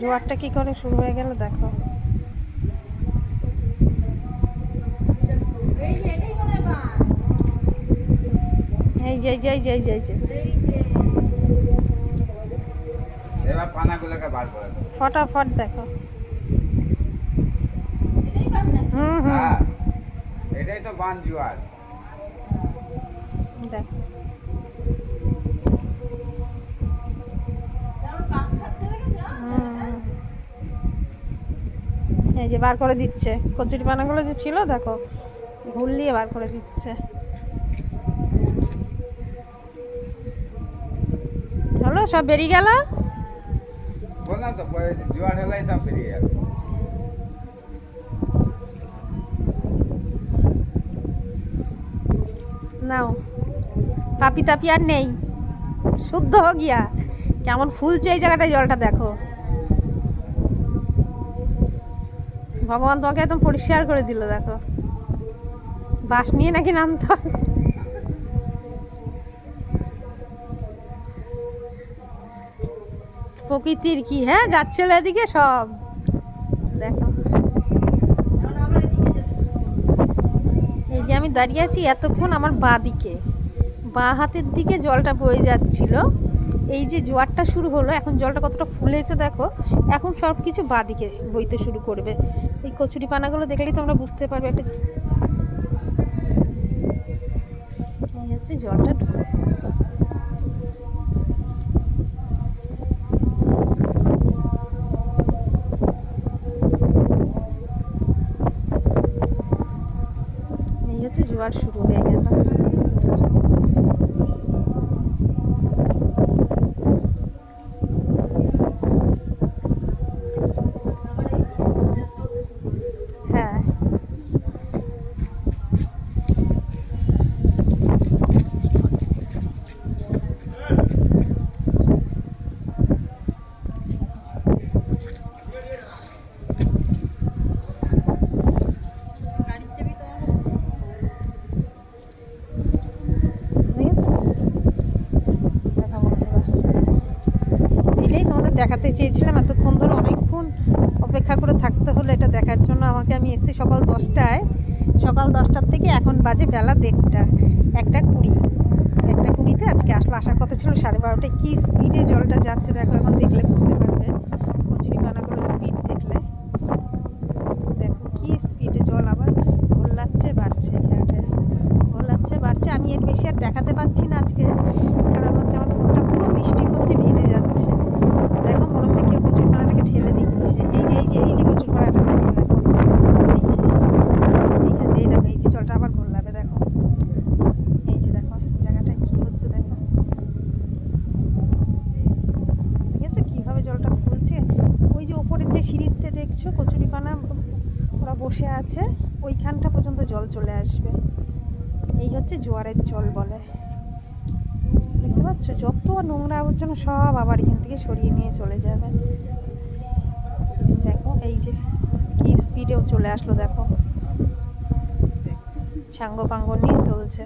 জোয়ারটা কি করে শুরু হয়ে গেল দেখো। এই যে যাই যাই যাই যাই এবার পানাগুলোকে বার করে দাও ফটাফট দেখো। হ্যাঁ এটাই তো বান জোয়ার। দেখো এই যে বার করে দিচ্ছে কচুরি পানাগুলো যে ছিল দেখো ঘুরলিয়ে বার করে দিচ্ছে। হলো সব বেরিয়ে গেল। বললাম তো জোয়ার হলেই সব বেরিয়ে গেল। নাও পাপি তাপি আর নেই, শুদ্ধ হো গিয়া। কেমন ফুলছে এই জায়গাটায়, জলটা দেখো। ভগবান তোমাকে একদম পরিষ্কার করে দিল দেখো। বাস নিয়ে নাকি নামতে হবে। প্রকৃতির কি হ্যাঁ যাচ্ছিল এদিকে সব দেখো। এই যে আমি দাঁড়িয়ে আছি এতক্ষণ আমার বাঁ দিকে, বাঁ হাতের দিকে জলটা বয়ে যাচ্ছিল। এই যে জোয়ারটা শুরু হলো, এখন জলটা কতটা ফুলেছে দেখো। এখন সব কিছু বাঁ দিকে বইতে শুরু করবে। এই কচুরি পানাগুলো দেখলেই তোমরা বুঝতে পারবে একটা। এই হচ্ছে জলটা এই হচ্ছে জোয়ার শুরু হয়ে গেল। হ্যাঁ এটাই তোমাদের দেখাতে চেয়েছিলাম এতক্ষণ ধরে, অনেকক্ষণ অপেক্ষা করে থাকতে হলো এটা দেখার জন্য আমাকে। আমি এসেছি সকাল 10টায়, সকাল 10টার থেকে এখন বাজে বেলা 1:30, 1:20। 1:20-তে আজকে আসার কথা ছিল 12:30টায়। কী স্পিডে জলটা যাচ্ছে দেখো, এখন দেখলে বুঝতে পারবে। কচুরি পানাগুলোর স্পিড দেখলে দেখো কী স্পিডে জল আবার ঘোলাচ্ছে বাড়ছে, ঘোলাচ্ছে বাড়ছে। আমি এর বেশি আর দেখাতে পাচ্ছি না আজকে, কারণ হচ্ছে আমার ফোনটা পুরো বৃষ্টি হচ্ছে, ভিজে যাচ্ছে। দেখো মনে হচ্ছে কেউ কচুরি পানাটাকে ঠেলে দিচ্ছে। এই যে কচুরি পানাটা যাচ্ছে দেখো, এই যে এইখান দিয়ে দেখো, এই যে জলটা আবার ঘোলাবে দেখো। এই যে দেখো জায়গাটায় কী হচ্ছে দেখো, দেখেছো কীভাবে জলটা ফুলছে। ওই যে ওপরের যে সিঁড়িতে দেখছো কচুরি পানা ওরা বসে আছে, ওইখানটা পর্যন্ত জল চলে আসবে। এই হচ্ছে জোয়ারের জল বলে। দেখতে পাচ্ছ যত নোংরা আবর্জনা সব আবার এখান থেকে সরিয়ে নিয়ে চলে যাবে। দেখো এই যে কি স্পিডেও চলে আসলো দেখো, সাঙ্গ পাঙ্গ নিয়ে চলছে।